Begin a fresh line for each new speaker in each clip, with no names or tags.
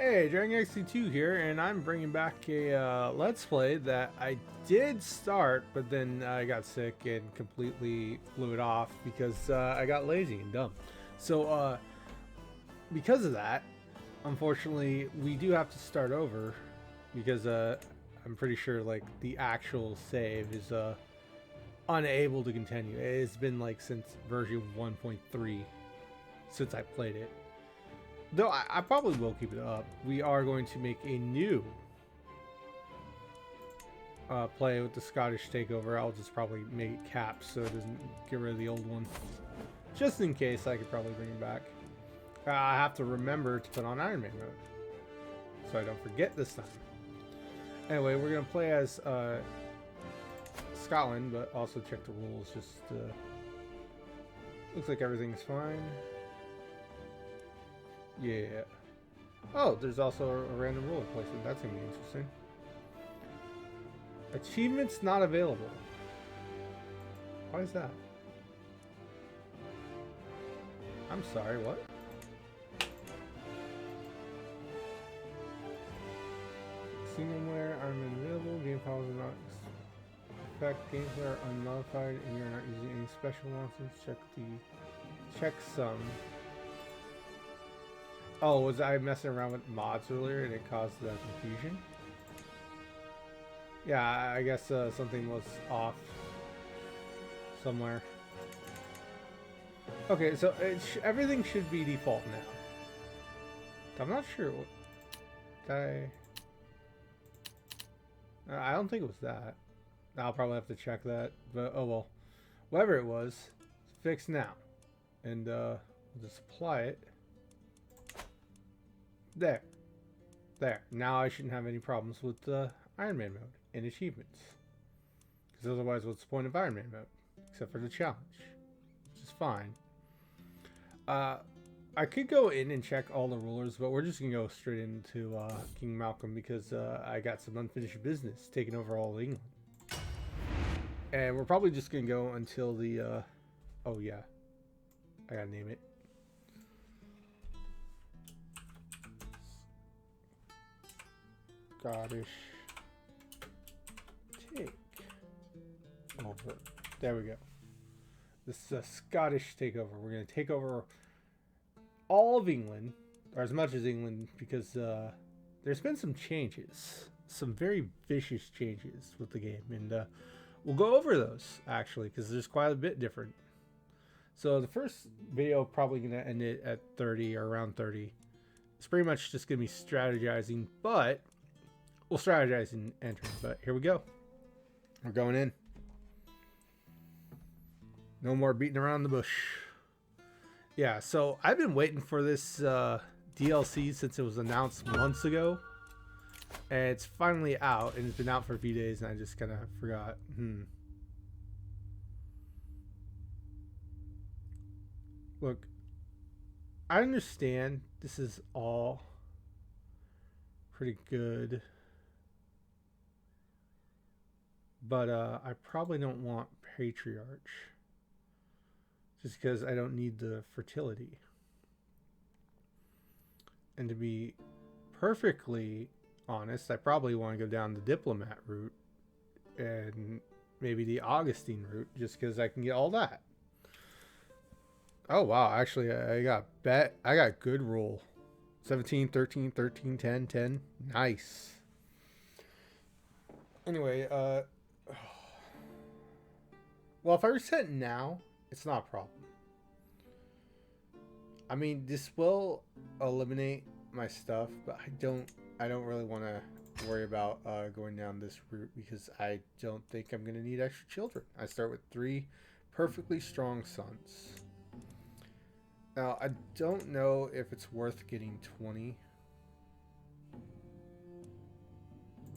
Hey, Dragon XC2 here, and I'm bringing back a Let's Play that I did start, but then I got sick and completely blew it off because I got lazy and dumb. So, because of that, unfortunately, we do have to start over because I'm pretty sure like the actual save is unable to continue. It's been like since version 1.3 since I played it. Though I probably will keep it up. We are going to make a new play with the Scottish takeover. I'll just probably make it capped so it doesn't get rid of the old one. Just in case, I could probably bring it back. I have to remember to put on Iron Man mode, so I don't forget this time. Anyway, we're going to play as Scotland, but also check the rules. Just looks like everything's fine. Yeah. Oh, there's also a random rule placement. That's gonna be interesting. Achievements not available. Why is that? I'm sorry, what? Single-player are available. Game files are not effect. Games are unmodified, and you're not using any special nonsense. Check some. Oh, was I messing around with mods earlier and it caused the confusion? Yeah, I guess something was off somewhere. Okay, so everything should be default now. I'm not sure. Did I don't think it was that. I'll probably have to check that. But oh well. Whatever it was, it's fixed now. And we'll just apply it. There. Now I shouldn't have any problems with Iron Man mode and achievements. Because otherwise, what's the point of Iron Man mode? Except for the challenge. Which is fine. I could go in and check all the rulers, but we're just going to go straight into King Malcolm because I got some unfinished business taking over all of England. And we're probably just going to go until the... oh yeah. I gotta name it. Scottish takeover. There we go. This is a Scottish takeover. We're going to take over all of England, or as much as England, because there's been some changes. Some very vicious changes with the game. And we'll go over those, actually, because there's quite a bit different. So the first video probably going to end it at 30 or around 30. It's pretty much just going to be strategizing, but... we'll strategize and enter, but here we go. We're going in. No more beating around the bush. Yeah, so I've been waiting for this DLC since it was announced months ago. And it's finally out, and it's been out for a few days, and I just kind of forgot. Look, I understand this is all pretty good. But I probably don't want Patriarch. Just because I don't need the fertility. And to be perfectly honest, I probably want to go down the Diplomat route. And maybe the Augustine route. Just because I can get all that. Oh wow, actually I got good rule. 17, 13, 13, 10, 10. Nice. Anyway, well, if I reset now, it's not a problem. I mean, this will eliminate my stuff, but I don't really want to worry about going down this route because I don't think I'm going to need extra children. I start with 3 perfectly strong sons. Now, I don't know if it's worth getting 20.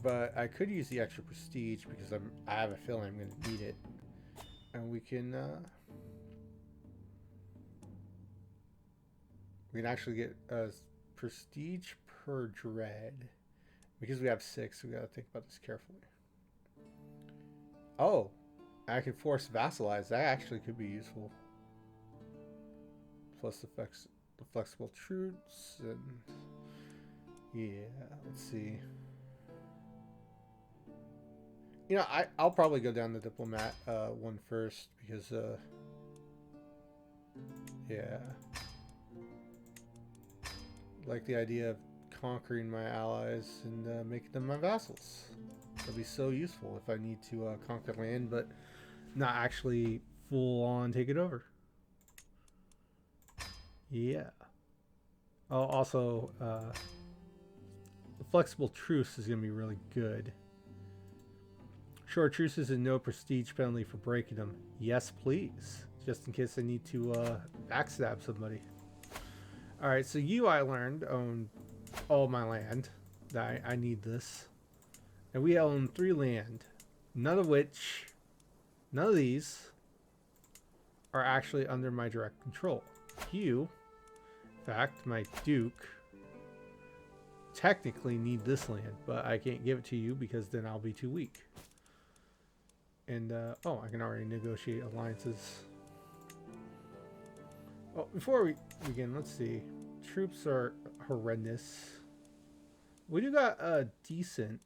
But I could use the extra prestige because I have a feeling I'm going to need it. And we can actually get a prestige per dread. Because we have 6, we got to think about this carefully. Oh, I can force vassalize. That actually could be useful. Plus the flexible truths and Yeah, let's see. You know, I'll probably go down the diplomat one first because, yeah. Like the idea of conquering my allies and making them my vassals. It'll be so useful if I need to conquer land, but not actually full on take it over. Yeah. Oh, also, the flexible truce is going to be really good. Short truces and no prestige penalty for breaking them. Yes, please. Just in case I need to backstab somebody. Alright, so you, I learned, own all my land. I need this. And we own 3 land. None of these are actually under my direct control. You, in fact, my duke, technically need this land, but I can't give it to you because then I'll be too weak. And, oh, I can already negotiate alliances. Oh, before we begin, let's see. Troops are horrendous. We do got a decent.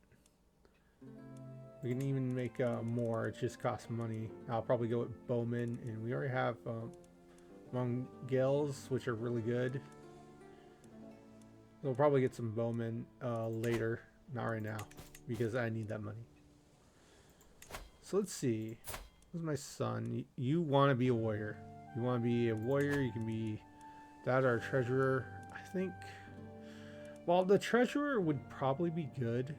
We can even make more. It just costs money. I'll probably go with bowmen, and we already have Mongels, which are really good. We'll probably get some bowmen later, not right now, because I need that money. So let's see. This is my son. You want to be a warrior. You want to be a warrior. You can be that or a treasurer. I think. Well, the treasurer would probably be good.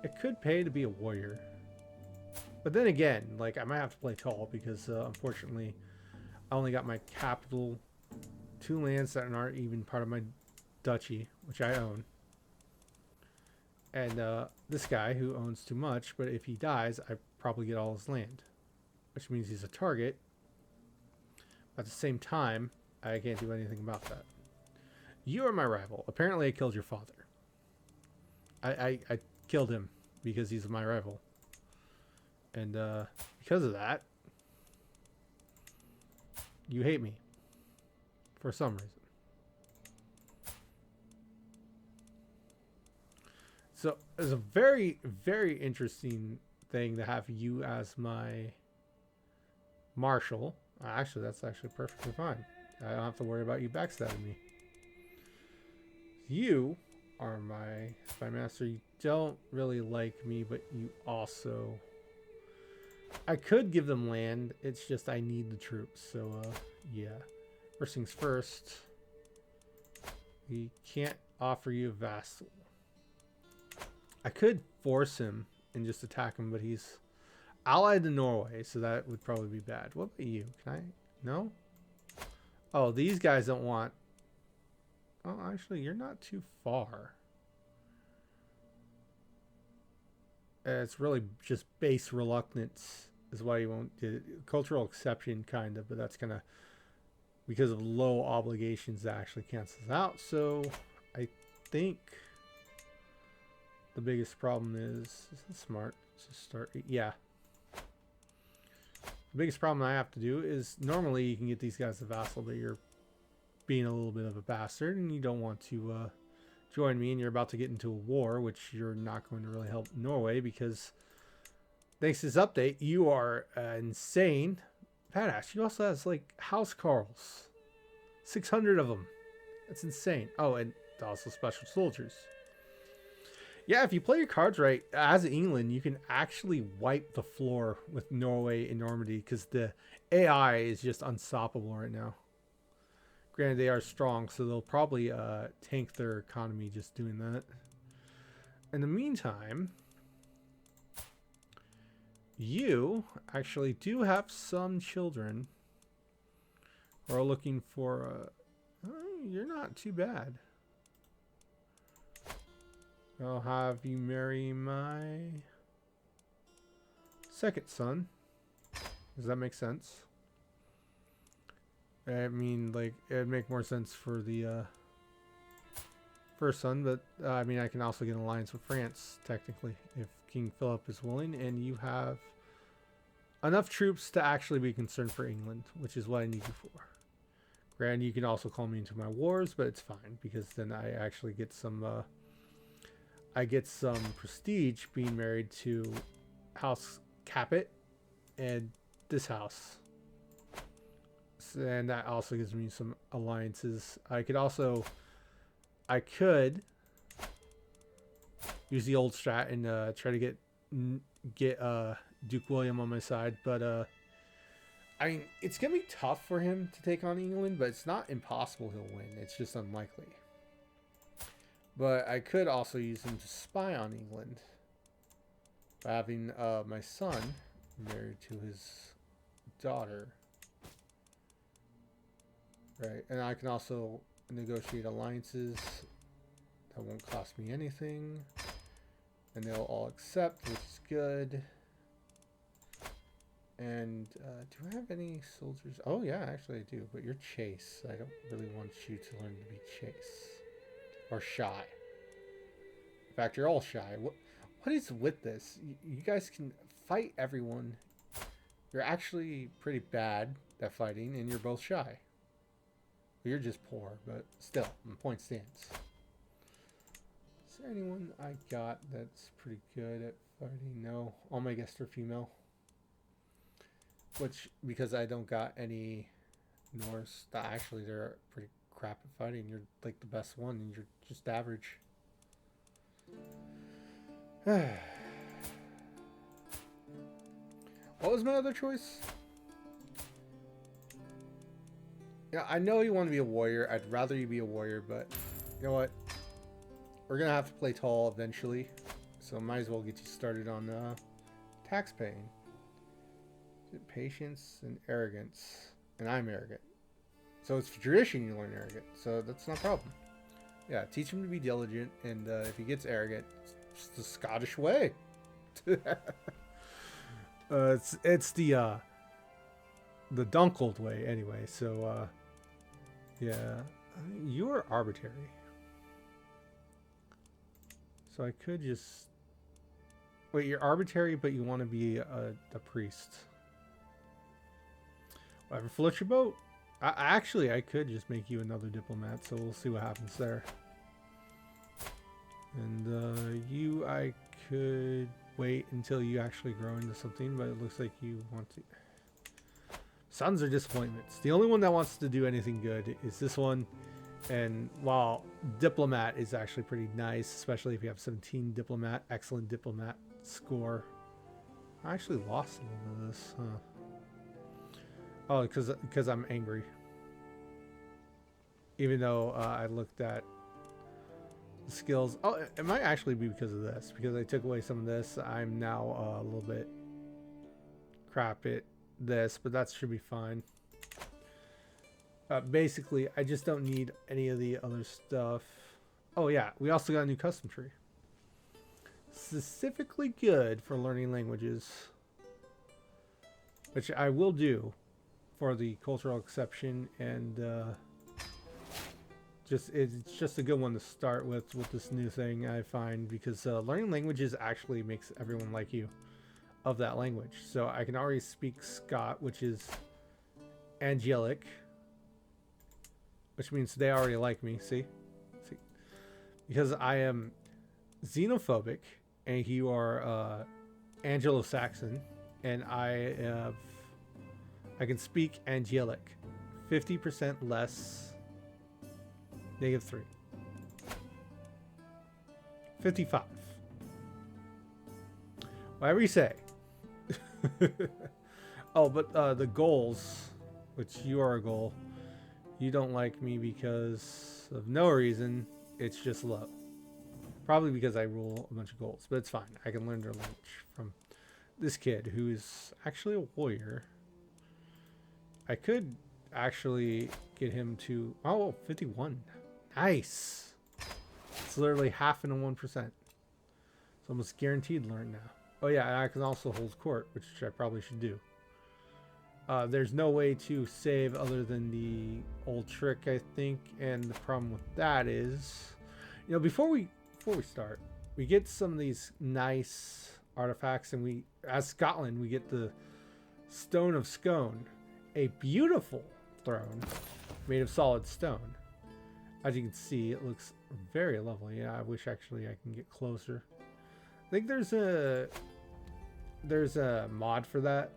It could pay to be a warrior. But then again, like I might have to play tall because unfortunately I only got my capital, 2 lands that aren't even part of my duchy, which I own. And this guy who owns too much, but if he dies, I probably get all his land, which means he's a target. At the same time, I can't do anything about that. You are my rival. Apparently, I killed your father. I killed him because he's my rival. And because of that, you hate me for some reason. So it's a very, very interesting thing to have you as my marshal. Actually, that's actually perfectly fine. I don't have to worry about you backstabbing me. You are my spy master. You don't really like me, but you also... I could give them land. It's just I need the troops. So, yeah. First things first. We can't offer you a vassal. I could force him and just attack him, but he's allied to Norway, so that would probably be bad. What about you? Can I? No? Oh, these guys don't want... Oh, actually, you're not too far. It's really just base reluctance is why you won't do it. Cultural exception, kind of, but that's kind of because of low obligations that actually cancels out. So I think the biggest problem is it smart to start? Yeah. The biggest problem I have to do is normally you can get these guys a vassal, but you're being a little bit of a bastard and you don't want to join me, and you're about to get into a war, which you're not going to really help Norway because thanks to this update, you are insane. Badass. You also has like house Carls, 600 of them. That's insane. Oh, and also special soldiers. Yeah, if you play your cards right, as England, you can actually wipe the floor with Norway and Normandy because the AI is just unstoppable right now. Granted, they are strong, so they'll probably tank their economy just doing that. In the meantime, you actually do have some children who are looking for... you're not too bad. I'll have you marry my second son. Does that make sense? I mean, like, it'd make more sense for the first son, but I mean, I can also get an alliance with France, technically, if King Philip is willing, and you have enough troops to actually be concerned for England, which is what I need you for. And you can also call me into my wars, but it's fine because then I actually get some prestige being married to House Capet and this house. And that also gives me some alliances. I could use the old strat and try to get Duke William on my side, but I mean, it's going to be tough for him to take on England, but it's not impossible he'll win. It's just unlikely. But I could also use him to spy on England by having my son married to his daughter. Right, and I can also negotiate alliances that won't cost me anything. And they'll all accept, which is good. And do I have any soldiers? Oh yeah, actually I do. But you're chase. I don't really want you to learn to be chase or shy. In fact, you're all shy. What is with this? You guys can fight everyone. You're actually pretty bad at fighting, and you're both shy. Well, you're just poor, but still, my point stands. Is there anyone I got that's pretty good at fighting? No, all my guests are female. Which, because I don't got any Norse, actually they're pretty crap at fighting. You're like the best one and you're just average. What was my other choice? Yeah, I know you want to be a warrior. I'd rather you be a warrior, but you know what? We're going to have to play tall eventually. So might as well get you started on tax paying. Patience and arrogance, and I'm arrogant, so it's tradition you learn arrogant, so that's not a problem. Yeah, teach him to be diligent, and if he gets arrogant, it's the Scottish way. It's the Dunkled way anyway. So yeah, you are arbitrary, so I could just wait. You're arbitrary, but you want to be a priest. Whatever floats your boat. Actually, I could just make you another diplomat, so we'll see what happens there. And I could wait until you actually grow into something, but it looks like you want to. Sons are disappointments. The only one that wants to do anything good is this one. And while diplomat is actually pretty nice, especially if you have 17 diplomat, excellent diplomat score. I actually lost a little of this, huh? Oh, because I'm angry. Even though I looked at the skills. Oh, it might actually be because of this. Because I took away some of this. I'm now a little bit crap at this. But that should be fine. Basically, I just don't need any of the other stuff. Oh, yeah. We also got a new custom tree. Specifically good for learning languages. Which I will do. For the cultural exception, and it's just a good one to start with this new thing, I find, because learning languages actually makes everyone like you of that language. So I can already speak Scot, which is angelic, which means they already like me. See, because I am xenophobic and you are Anglo-Saxon, and I can speak angelic. 50% less. -3. 55. Whatever you say. Oh, but the goals, which you are a goal, you don't like me because of no reason. It's just low. Probably because I rule a bunch of goals, but it's fine. I can learn their language from this kid who is actually a warrior. I could actually get him to... Oh, 51. Nice. It's literally half in a 1%. It's almost guaranteed learn now. Oh, yeah, and I can also hold court, which I probably should do. There's no way to save other than the old trick, I think. And the problem with that is... You know, before we start, we get some of these nice artifacts. And we, as Scotland, we get the Stone of Scone. A beautiful throne made of solid stone. As you can see, it looks very lovely. Yeah, I wish actually I can get closer. I think there's a mod for that.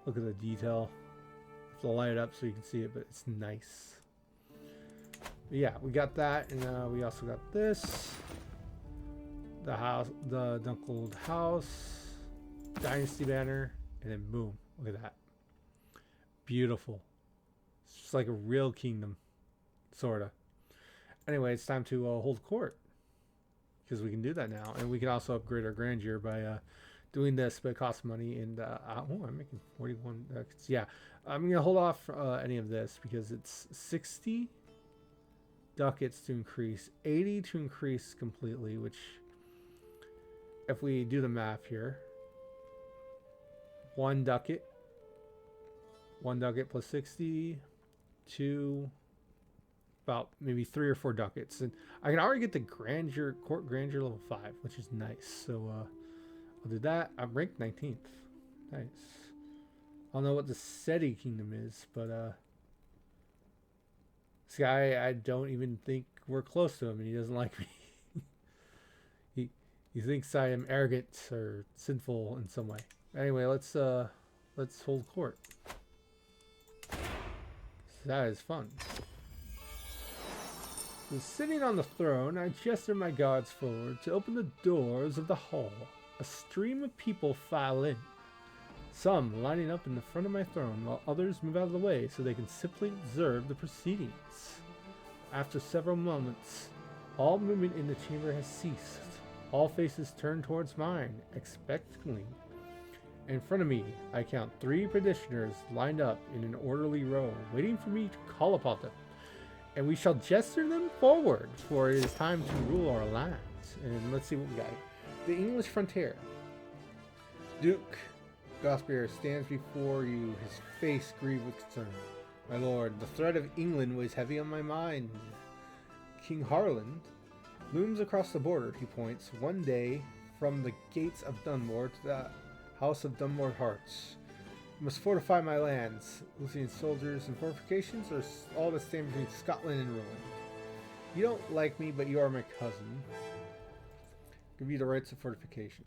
Look at the detail. I have to light it up so you can see it, but it's nice. But yeah, we got that, and we also got this. The house, the Dunkled house, dynasty banner, and then boom, look at that. Beautiful. It's just like a real kingdom, sorta. Anyway, it's time to hold court, because we can do that now, and we can also upgrade our grandeur by doing this, but it costs money. And oh, I'm making 41 ducats. Yeah, I'm gonna hold off any of this because it's 60 ducats to increase, 80 to increase completely, which, if we do the math here, 1 ducat plus 60 to about maybe 3 or 4 ducats. And I can already get the court grandeur level 5, which is nice. So I'll do that. I'm ranked 19th. Nice. I don't know what the SETI kingdom is, but this guy, I don't even think we're close to him, and he doesn't like me. He thinks I am arrogant or sinful in some way. Anyway, let's hold court. That is fun. So sitting on the throne, I gesture my guards forward to open the doors of the hall. A stream of people file in, some lining up in the front of my throne, while others move out of the way so they can simply observe the proceedings. After several moments, all movement in the chamber has ceased. All faces turn towards mine, expectantly. In front of me, I count 3 petitioners lined up in an orderly row, waiting for me to call upon them. And we shall gesture them forward, for it is time to rule our lands. And let's see what we got. The English frontier. Duke Gospear stands before you, his face grieved with concern. My lord, the threat of England weighs heavy on my mind. King Harland looms across the border, he points, one day from the gates of Dunmore to the house of Dunmore Hearts. You must fortify my lands. Lucian soldiers and fortifications are all that stand between Scotland and ruin. You don't like me, but you are my cousin. Give you the rights of fortification.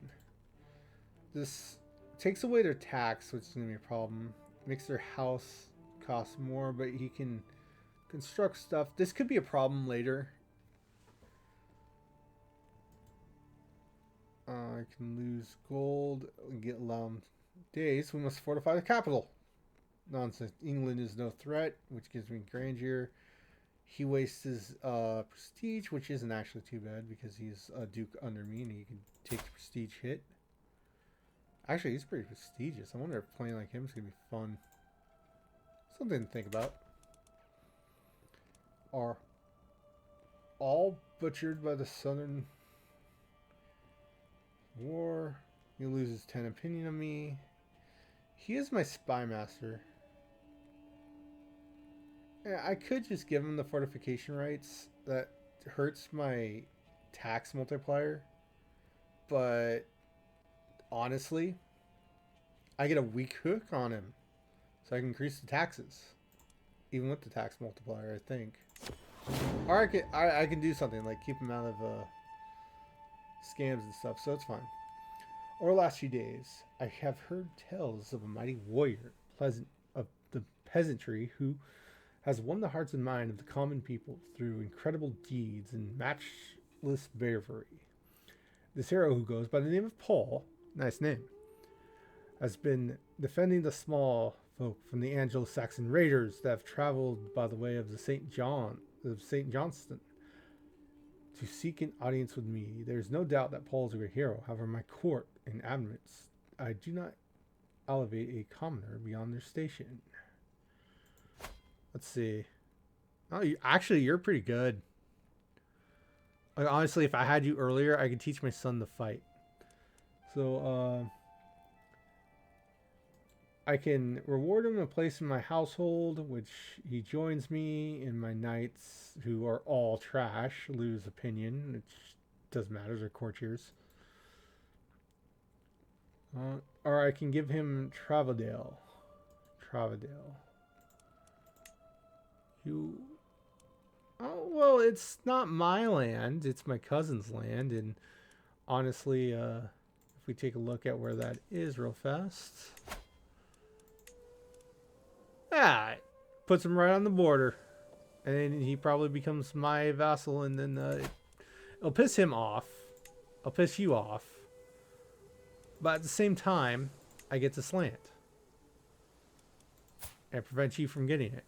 This takes away their tax, which is going to be a problem. Makes their house cost more, but he can construct stuff. This could be a problem later. I can lose gold and get days. We must fortify the capital. Nonsense. England is no threat, which gives me grandeur. He wastes his prestige, which isn't actually too bad because he's a duke under me and he can take the prestige hit. Actually, he's pretty prestigious. I wonder if playing like him is going to be fun. Something to think about. Are all butchered by the Southern War. He loses 10 opinion of me. He is my spy master. Yeah, I could just give him the fortification rights. That hurts my tax multiplier. But honestly, I get a weak hook on him. So I can increase the taxes. Even with the tax multiplier, I think. Or I can do something like keep him out of scams and stuff, so it's fine. Over the last few days, I have heard tales of a mighty warrior, of the peasantry, who has won the hearts and mind of the common people through incredible deeds and matchless bravery. This hero, who goes by the name of Paul, nice name, has been defending the small folk from the Anglo-Saxon raiders that have traveled by the way of the St. Johnston to seek an audience with me. There is no doubt that Paul is a great hero. However, my court and admits, I do not elevate a commoner beyond their station. Let's see. Oh, you're pretty good. Like, honestly, if I had you earlier, I could teach my son to fight. So, I can reward him a place in my household, which he joins me, and my knights, who are all trash, lose opinion, which doesn't matter, they're courtiers. Or I can give him Travadale. You... Oh, well, it's not my land. It's my cousin's land. And honestly, if we take a look at where that is real fast. Ah, puts him right on the border. And he probably becomes my vassal, and then it'll piss him off. I'll piss you off. But at the same time, I get this land. And prevent you from getting it.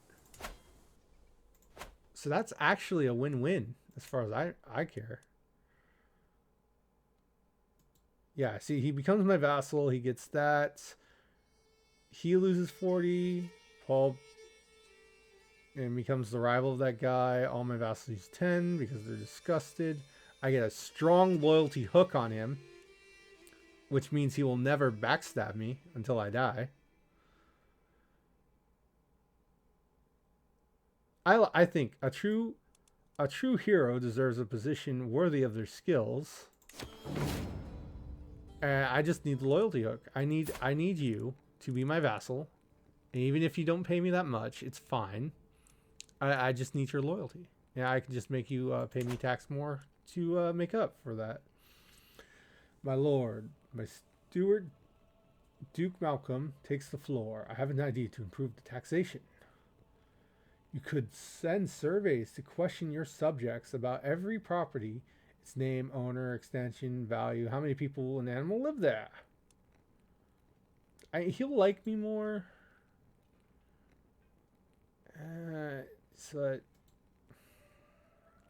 So that's actually a win-win as far as I care. Yeah, see, he becomes my vassal. He gets that. He loses 40. Paul and becomes the rival of that guy. All my vassals use 10 because they're disgusted. I get a strong loyalty hook on him, which means he will never backstab me until I die. I think a true hero deserves a position worthy of their skills. And I just need the loyalty hook. I need you to be my vassal. And even if you don't pay me that much, it's fine. I just need your loyalty. Yeah, I can just make you pay me tax more to make up for that. My lord, my steward, Duke Malcolm, takes the floor. I have an idea to improve the taxation. You could send surveys to question your subjects about every property, its name, owner, extension, value, how many people and animal live there. He'll like me more. So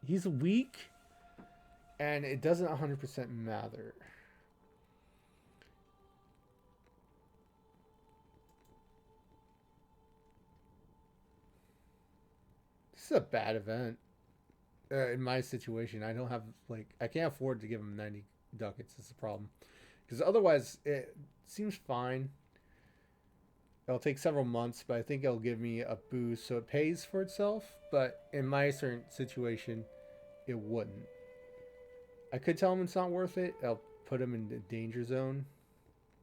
he's weak, and it doesn't 100% matter. This is a bad event. In my situation, I don't have, like, I can't afford to give him 90 ducats. That's the problem. Because otherwise, it seems fine. It'll take several months, but I think it'll give me a boost, so it pays for itself. But in my certain situation, it wouldn't. I could tell him it's not worth it. I'll put him in the danger zone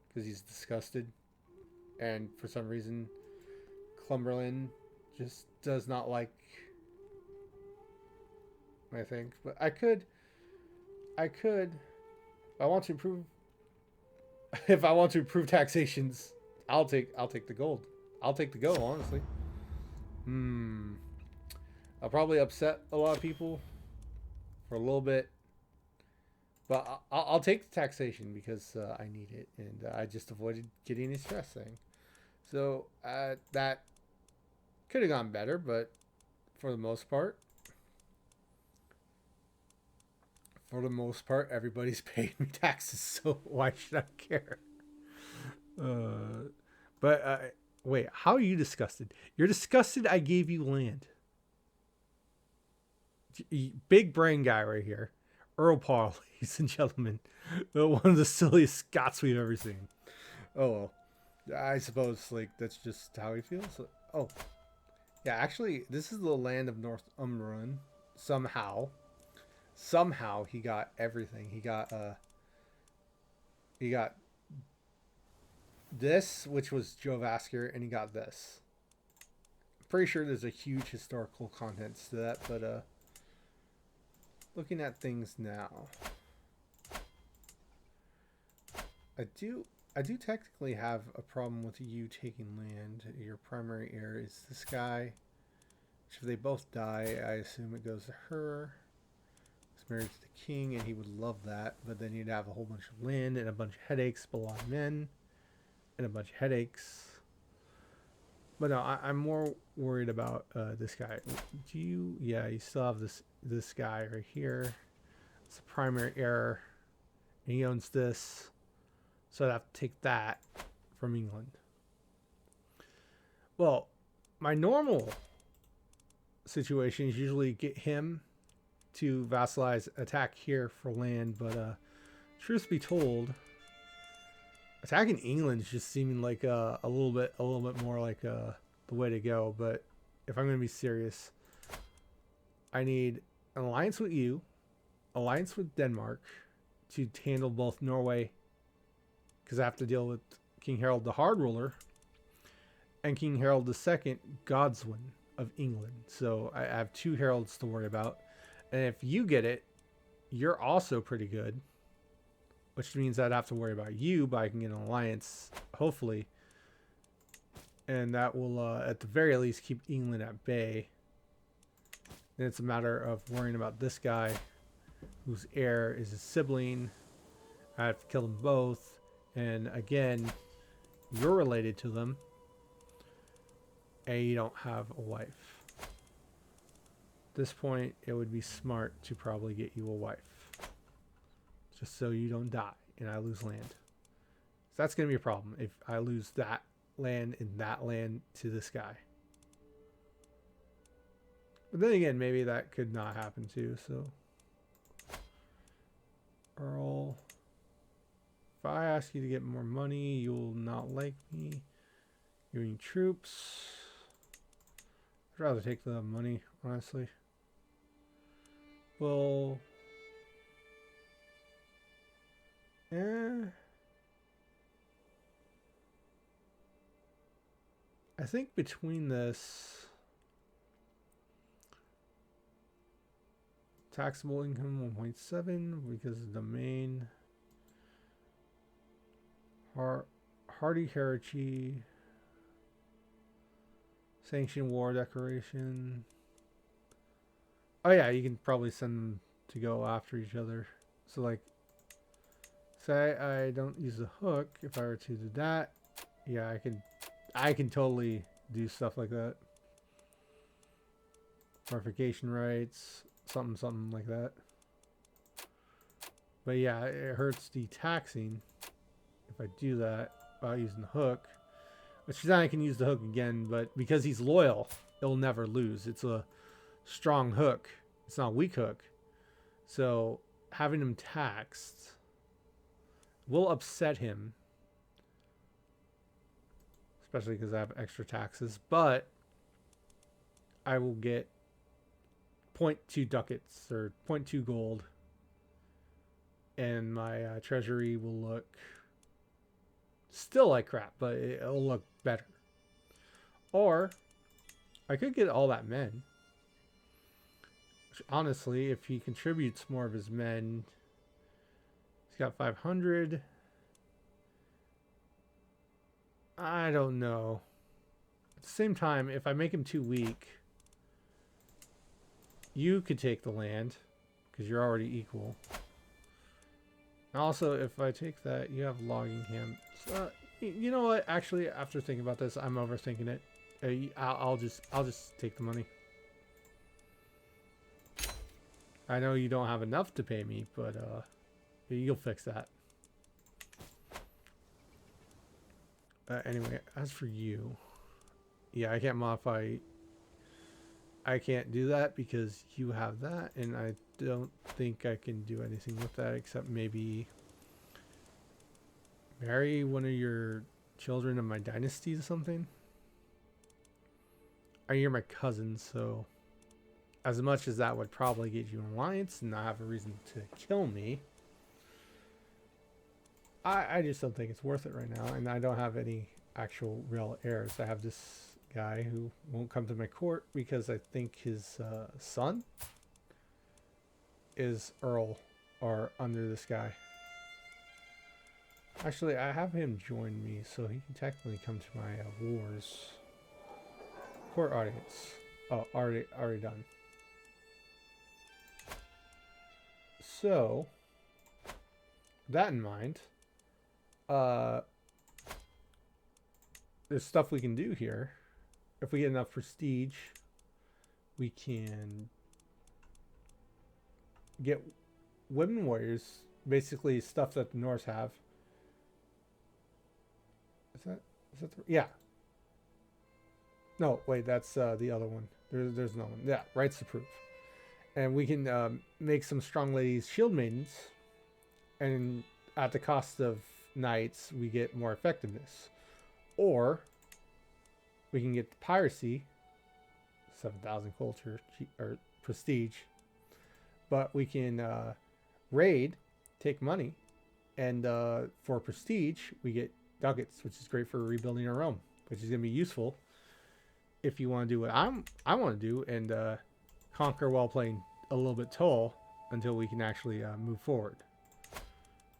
because he's disgusted. And for some reason, Cumberland just does not like, I think. But I could. I want to improve. If I want to improve taxations, I'll take the gold. I'll take the go, honestly. I'll probably upset a lot of people for a little bit, but I'll take the taxation because I need it, and I just avoided getting a stress thing. So that could have gone better, but for the most part, everybody's paying me taxes, so why should I care? But wait, how are you disgusted? You're disgusted I gave you land. Big brain guy right here. Earl Paul, ladies and gentlemen. One of the silliest Scots we've ever seen. Oh, well. I suppose, like, that's just how he feels. Oh. Yeah, actually, this is the land of Northumberland. Somehow he got everything. He got this, which was Joe Vasker, and he got this. I'm pretty sure there's a huge historical contents to that, but looking at things now, I do technically have a problem with you taking land. Your primary heir is this guy. If they both die, I assume it goes to her. He's married to the king, and he would love that, but then you'd have a whole bunch of land and a bunch of headaches, a lot of men, and a bunch of headaches. But no, I'm more worried about this guy. Yeah, you still have this guy right here. It's a primary heir, and he owns this, so I'd have to take that from England. Well, my normal situation is usually get him to vassalize attack here for land, but truth be told, attacking England is just seeming like a little bit more like the way to go. But if I'm going to be serious, I need an alliance with you, alliance with Denmark to handle both Norway, because I have to deal with King Harald the Hard Ruler and King Harald II, Godswin. of England. So I have 2 heralds to worry about. And if you get it, you're also pretty good. Which means I'd have to worry about you, but I can get an alliance, hopefully. And that will, at the very least, keep England at bay. Then it's a matter of worrying about this guy, whose heir is his sibling. I have to kill them both. And again, you're related to them. And you don't have a wife. At this point, it would be smart to probably get you a wife. Just so you don't die and I lose land. So that's going to be a problem if I lose that land and that land to this guy. But then again, maybe that could not happen too. So, Earl, if I ask you to get more money, you'll not like me. You need troops. I'd rather take the money, honestly. Well, I think between this taxable income 1.7 because of the domain, hardy heritage, sanctioned war declaration. Oh yeah, you can probably send them to go after each other. So like, say I don't use the hook. If I were to do that, yeah, I can totally do stuff like that. Fortification rights, something like that. But yeah, it hurts the taxing if I do that without using the hook. Which then I can use the hook again, but because he's loyal, it'll never lose. It's a strong hook. It's not a weak hook. So having him taxed will upset him. Especially because I have extra taxes. But I will get 0.2 ducats or 0.2 gold. And my treasury will look still like crap, but it'll look better. Or I could get all that men. Which, honestly, if he contributes more of his men, he's got 500. I don't know. At the same time, if I make him too weak, you could take the land because you're already equal. Also, if I take that, you have logging him. You know what? Actually, after thinking about this, I'm overthinking it. I'll just take the money. I know you don't have enough to pay me, but you'll fix that. Anyway, as for you, yeah, I can't modify. I can't do that because you have that, and I don't think I can do anything with that except maybe marry one of your children of my dynasty or something. Or you're my cousin, so as much as that would probably get you an alliance and not have a reason to kill me, I just don't think it's worth it right now, and I don't have any actual real heirs. I have this guy who won't come to my court because I think his son is Earl or under this guy. Actually, I have him join me, so he can technically come to my wars. Court audience. Oh, already done. So, that in mind, there's stuff we can do here. If we get enough prestige, we can get women warriors, basically stuff that the Norse have. Is that yeah. No, wait, that's the other one. There's no one. Yeah, rights to prove. And we can make some strong ladies shield maidens, and at the cost of knights, we get more effectiveness. Or we can get piracy, 7,000 culture or prestige, but we can raid, take money, and for prestige we get ducats, which is great for rebuilding our Rome, which is going to be useful if you want to do what I want to do and conquer while playing a little bit tall until we can actually move forward.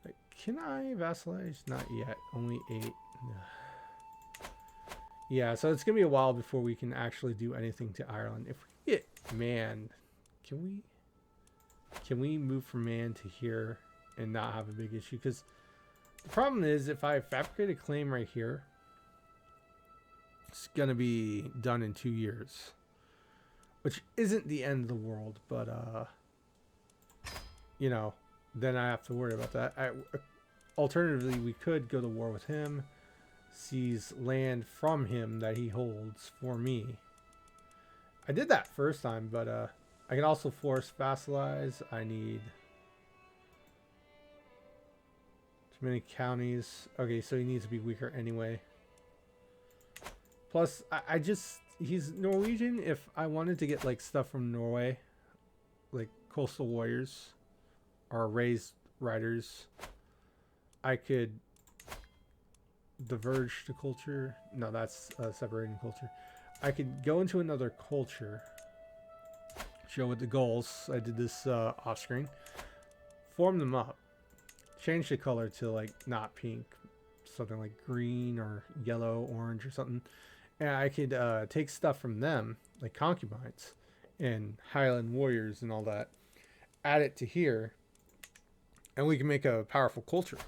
Like, can I vassalize? Not yet. Only 8. Yeah, so it's gonna be a while before we can actually do anything to Ireland. If we get man, can we move from man to here and not have a big issue? Because the problem is, if I fabricate a claim right here, it's gonna be done in 2 years, which isn't the end of the world, but you know, then I have to worry about that. Alternatively, we could go to war with him, seize land from him that he holds for me. I did that first time, but I can also force vassalize. I need too many counties. Okay, so he needs to be weaker anyway. Plus, I just, he's Norwegian. If I wanted to get like stuff from Norway, like coastal warriors or raised riders, I could diverge the culture. No, that's separating culture. I could go into another culture, show it the goals. I did this off screen. Form them up. Change the color to like not pink, something like green or yellow, orange or something. And I could take stuff from them, like concubines and Highland warriors and all that, add it to here, and we can make a powerful culture.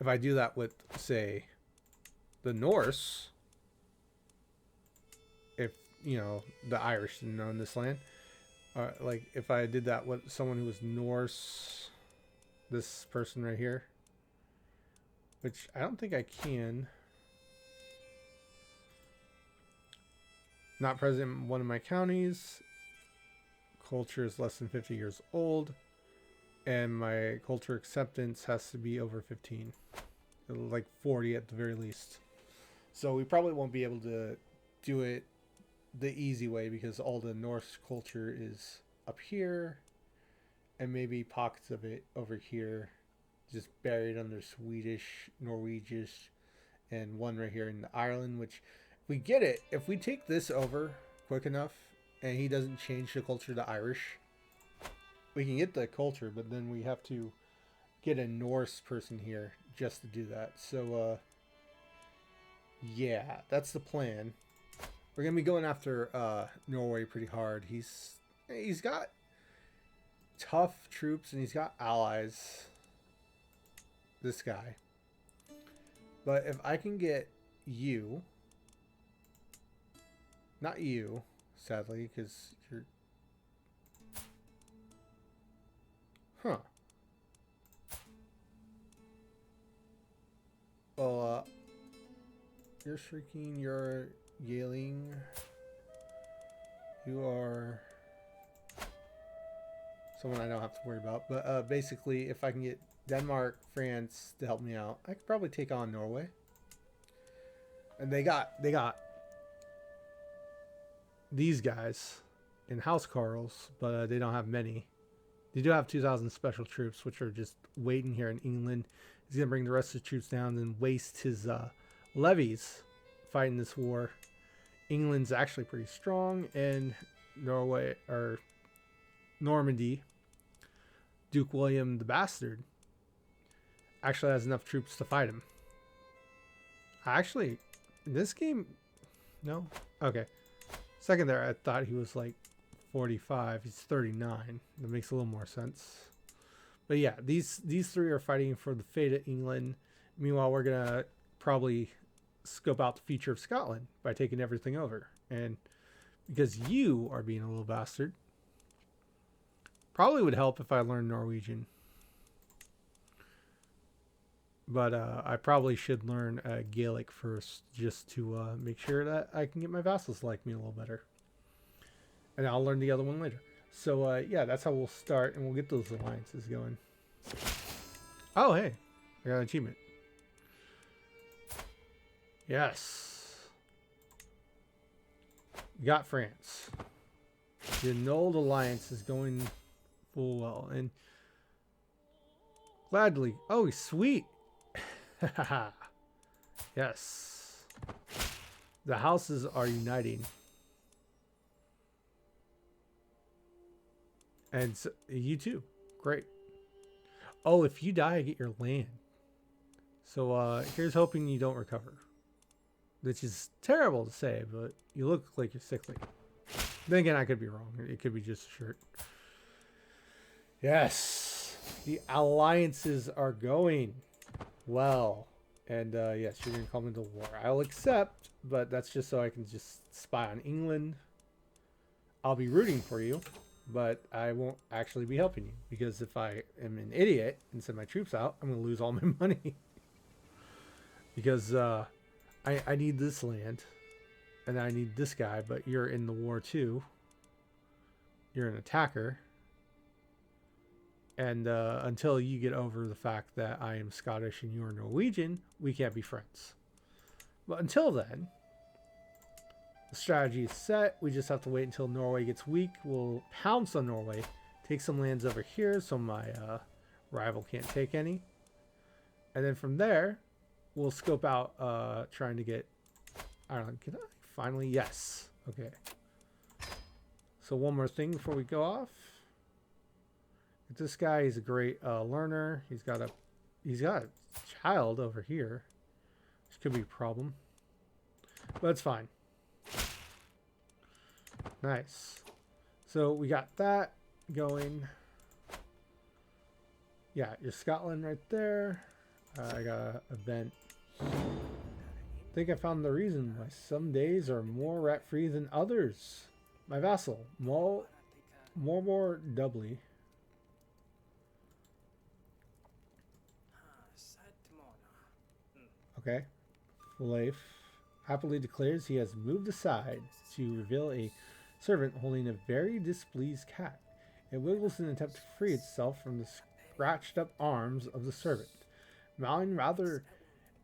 If I do that with, say, the Norse, if, you know, the Irish didn't own this land, like if I did that with someone who was Norse, this person right here, which I don't think I can. Not present in one of my counties. Culture is less than 50 years old. And my culture acceptance has to be over 15. Like 40 at the very least. So we probably won't be able to do it the easy way because all the Norse culture is up here. And maybe pockets of it over here. Just buried under Swedish, Norwegian, and one right here in Ireland, which... we get it. If we take this over quick enough and he doesn't change the culture to Irish, we can get the culture, but then we have to get a Norse person here just to do that. So, yeah, that's the plan. We're going to be going after Norway pretty hard. He's got tough troops and he's got allies. This guy. But if I can get you... not you, sadly, because you're... huh. Well, you're shrieking, you're yelling. You are someone I don't have to worry about. But basically, if I can get Denmark, France to help me out, I could probably take on Norway. And they got these guys in House Carls, but they don't have many. They do have 2,000 special troops, which are just waiting here in England. He's going to bring the rest of the troops down and waste his levies fighting this war. England's actually pretty strong, and Norway, or Normandy, Duke William the Bastard, actually has enough troops to fight him. Actually, in this game, no? Okay. Second there, I thought he was like 45. He's 39. That makes a little more sense. But yeah, these three are fighting for the fate of England. Meanwhile, we're going to probably scope out the future of Scotland by taking everything over. And because you are being a little bastard, probably would help if I learned Norwegian. But I probably should learn Gaelic first just to make sure that I can get my vassals to like me a little better. And I'll learn the other one later. So, yeah, that's how we'll start, and we'll get those alliances going. Oh, hey. I got an achievement. Yes. We got France. The annulled alliance is going full well. And gladly. Oh, sweet. Yes. The houses are uniting. And so, you too. Great. Oh, if you die, I get your land. So here's hoping you don't recover. Which is terrible to say, but you look like you're sickly. Then again, I could be wrong. It could be just a shirt. Yes. The alliances are going well. And yes, you're going to come into war. I'll accept, but that's just so I can just spy on England. I'll be rooting for you, but I won't actually be helping you. Because if I am an idiot and send my troops out, I'm going to lose all my money. Because I need this land. And I need this guy, but you're in the war too. You're an attacker. And until you get over the fact that I am Scottish and you're Norwegian, we can't be friends. But until then, the strategy is set. We just have to wait until Norway gets weak. We'll pounce on Norway, take some lands over here so my rival can't take any. And then from there, we'll scope out trying to get Ireland. Can I finally? Yes. Okay. So one more thing before we go off. This guy is a great learner. He's got a child over here, which could be a problem, but it's fine. Nice. So we got that going. Yeah, your Scotland right there. I got an event. I think I found the reason why some days are more rat-free than others. My vassal, more doubly. Okay. Leif happily declares he has moved aside to reveal a servant holding a very displeased cat. It wiggles in an attempt to free itself from the scratched up arms of the servant, mowing rather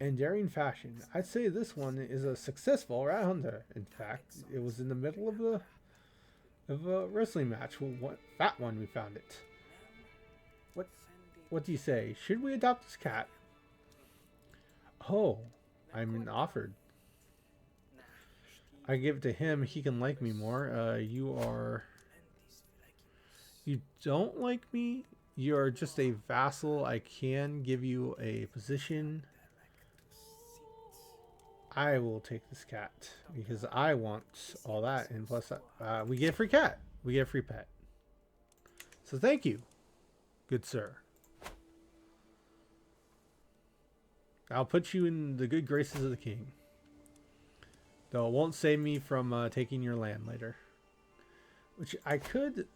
endearing fashion. I'd say this one is a successful rat hunter. In fact, it was in the middle of a wrestling match. What fat one we found it. What do you say? Should we adopt this cat? Oh, I'm offered. I give it to him. He can like me more. You don't like me? You're just a vassal. I can give you a position. I will take this cat because I want all that. And plus, we get a free cat. We get a free pet. So thank you, good sir. I'll put you in the good graces of the king. Though it won't save me from taking your land later. Which I could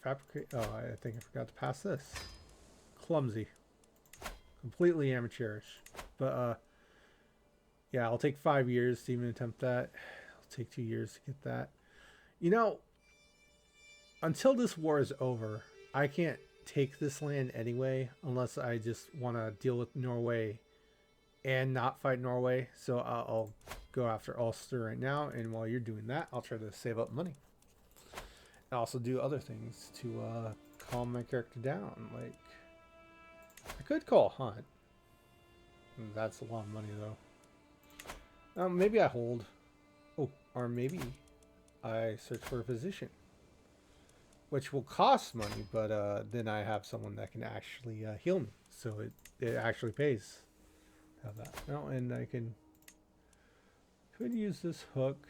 fabricate. Oh, I think I forgot to pass this. Clumsy. Completely amateurish. But, yeah, I'll take 5 years to even attempt that. It'll take 2 years to get that. You know, until this war is over, I can't take this land anyway. Unless I just want to deal with Norway and not fight Norway. So I'll go after Ulster right now, and while you're doing that, I'll try to save up money. And also do other things to calm my character down. Like, I could call Hunt. That's a lot of money, though. Maybe I hold. Oh, or maybe I search for a physician, which will cost money, but then I have someone that can actually heal me, so it actually pays. Have that. No, and I could use this hook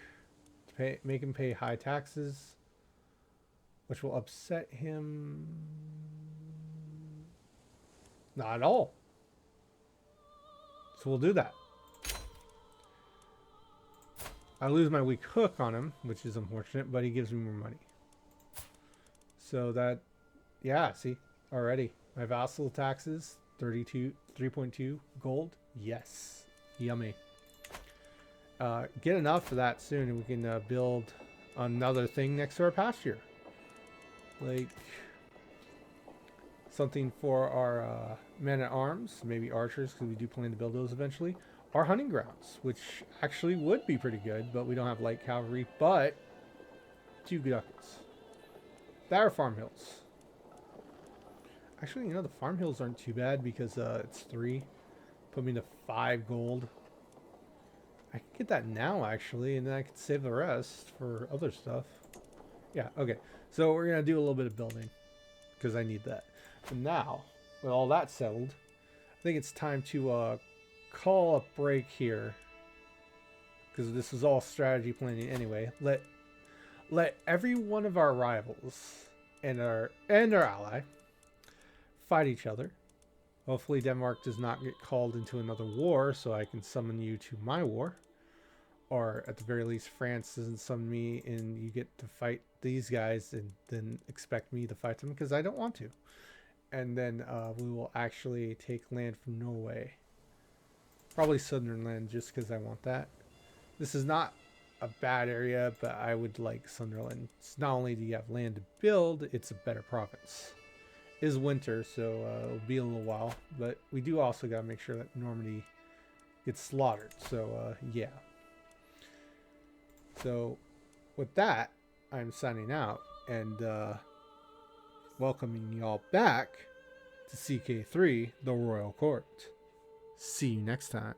to make him pay high taxes, which will upset him. Not at all. So we'll do that. I lose my weak hook on him, which is unfortunate, but he gives me more money. So that, yeah, see, already my vassal taxes 3.2 gold. Yes, yummy. Get enough for that soon, and we can build another thing next to our pasture, like something for our men at arms, maybe archers, because we do plan to build those eventually. Our hunting grounds, which actually would be pretty good, but we don't have light cavalry. But 2 ducats. That are farm hills. Actually, you know, the farm hills aren't too bad because it's 3. Put me to 5 gold. I can get that now, actually, and then I can save the rest for other stuff. Yeah, okay. So we're going to do a little bit of building, because I need that. And now, with all that settled, I think it's time to call a break here, because this is all strategy planning anyway. Let every one of our rivals and our ally fight each other. Hopefully Denmark does not get called into another war, so I can summon you to my war. Or at the very least, France doesn't summon me and you get to fight these guys and then expect me to fight them, because I don't want to. And then we will actually take land from Norway. Probably Sunderland, just because I want that. This is not a bad area, but I would like Sunderland. It's not only do you have land to build, it's a better province. It is winter, so it'll be a little while, but we do also got to make sure that Normandy gets slaughtered. So yeah. So with that, I'm signing out and welcoming y'all back to CK3, the Royal Court. See you next time.